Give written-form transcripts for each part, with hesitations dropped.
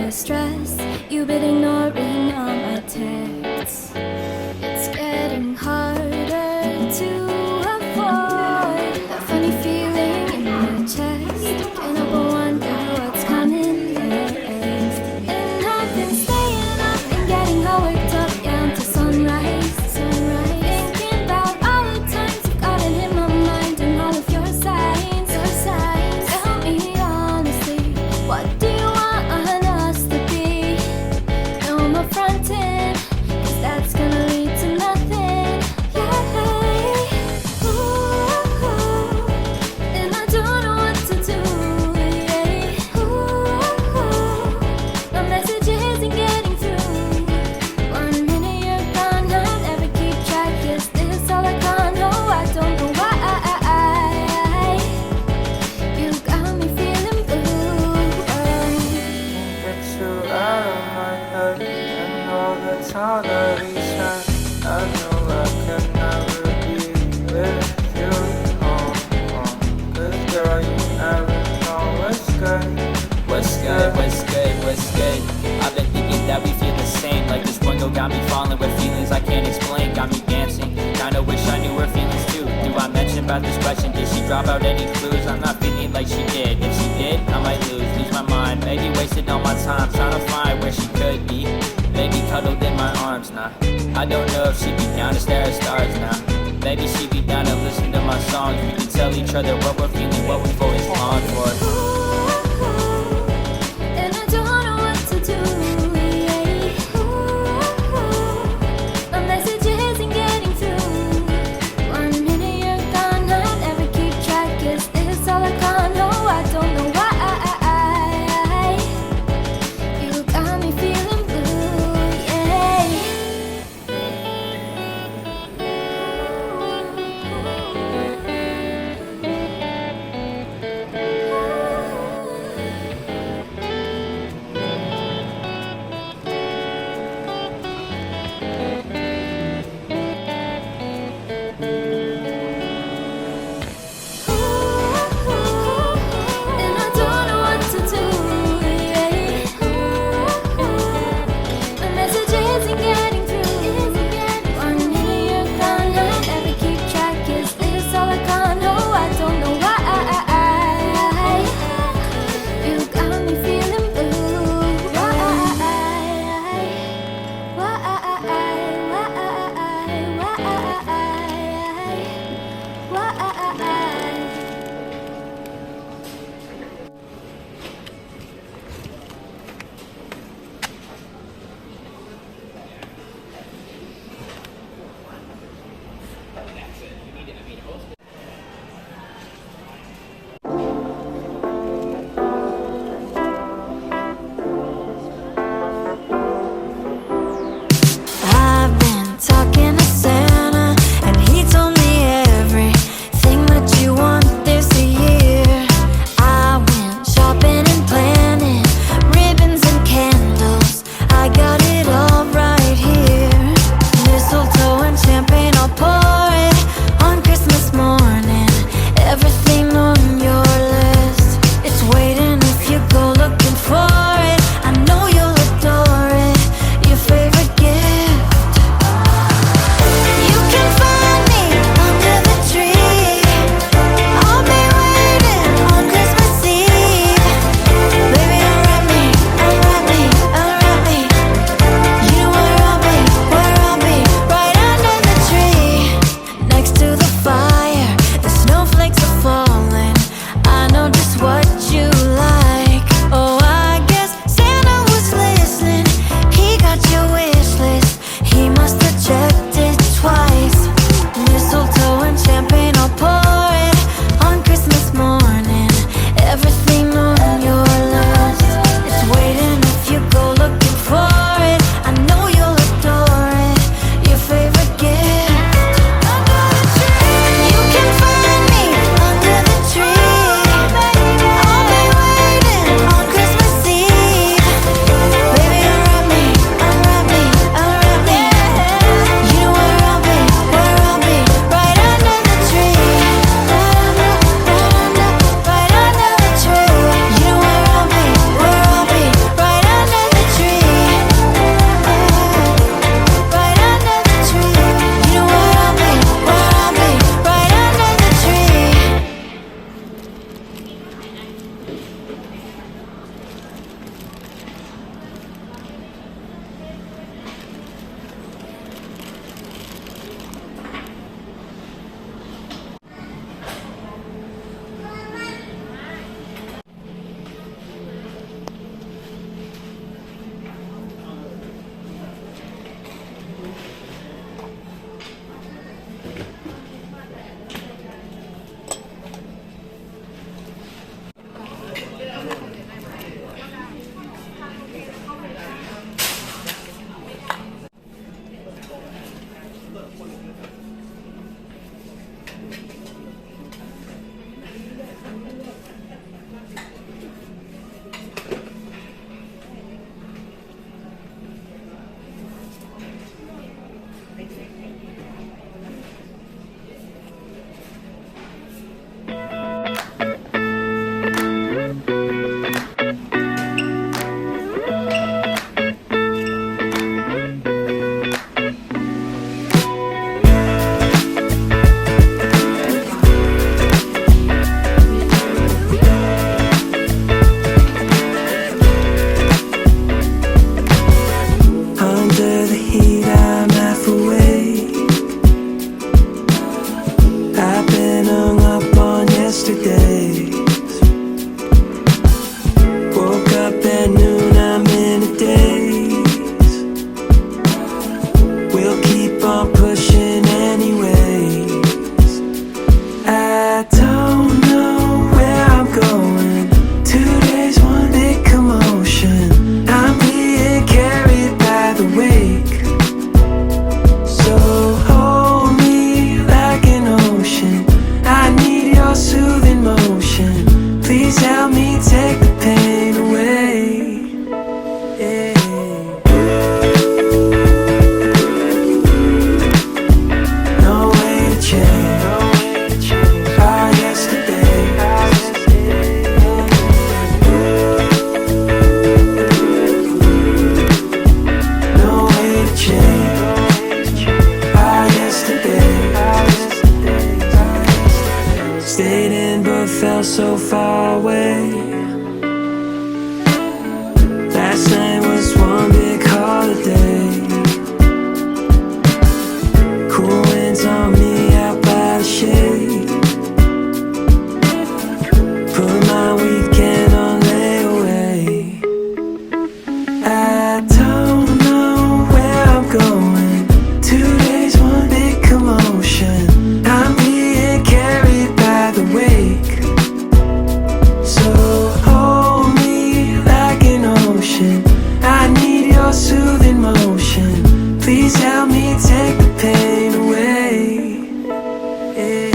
your stress. You've been ignoring all my texts. It's getting harder to avoid that funny feeling in my chest. Can't help but wonder what's coming next. And I've been staying up and getting all worked up down to sunrise. Thinking about all the times you've gotten in my mind and all of your signs. Tell me honestly, what do you want us to be? No more fronting, 'cause that's gonna lead to nothing. Yeah. Ooh, and I don't know what to do. Yeah. Ooh, my message isn't getting through. 1 minute you're gone, I'll never keep track. Is this all I got? No, I don't know why. You got me feeling blue. Get you out of my head and all the time that we spent. I know I can never be with you. Cause girl, you never know what's good. What's good? I've been thinking that we feel the same. Like this one girl got me falling with feelings I can't explain. Got me dancing, kinda wish I knew her feelings too. Do I mention about this question? Did she drop out any clues? I'm not feeling like she did. If she did, I might lose my mind. Maybe wasted all my time trying to find where she could be. Maybe cuddled in my arms, nah. I don't know if she'd be down to stare at stars, nah. Maybe she'd be down to listen to my songs. We could tell each other what we're feeling, what we've always longed for. And I don't know what to do. Yeah. My message isn't getting through. 1 minute you're gone, I'll never keep track. Is this all I got? No, I don't know why. You got me feeling blue. Yeah. days. Woke up at noon, I'm in a daze. We'll keep on pushing anyways. I don't know where I'm going. 2 days, one big commotion. I'm being carried by the wake. So hold me like an ocean. I need your soothing motion. Please help me take the pain away. Yeah. No way to change our yesterday. No way to change our yesterday. Stayed in but felt so far away. Last night was one big holiday. Cool winds on me out by the shade. Put my weekend on layaway. I don't know where I'm going. 2 days, one big commotion. I'm being carried by the wake. So hold me like an ocean. I need your soothing motion. Please help me take the pain away. Yeah.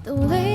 The way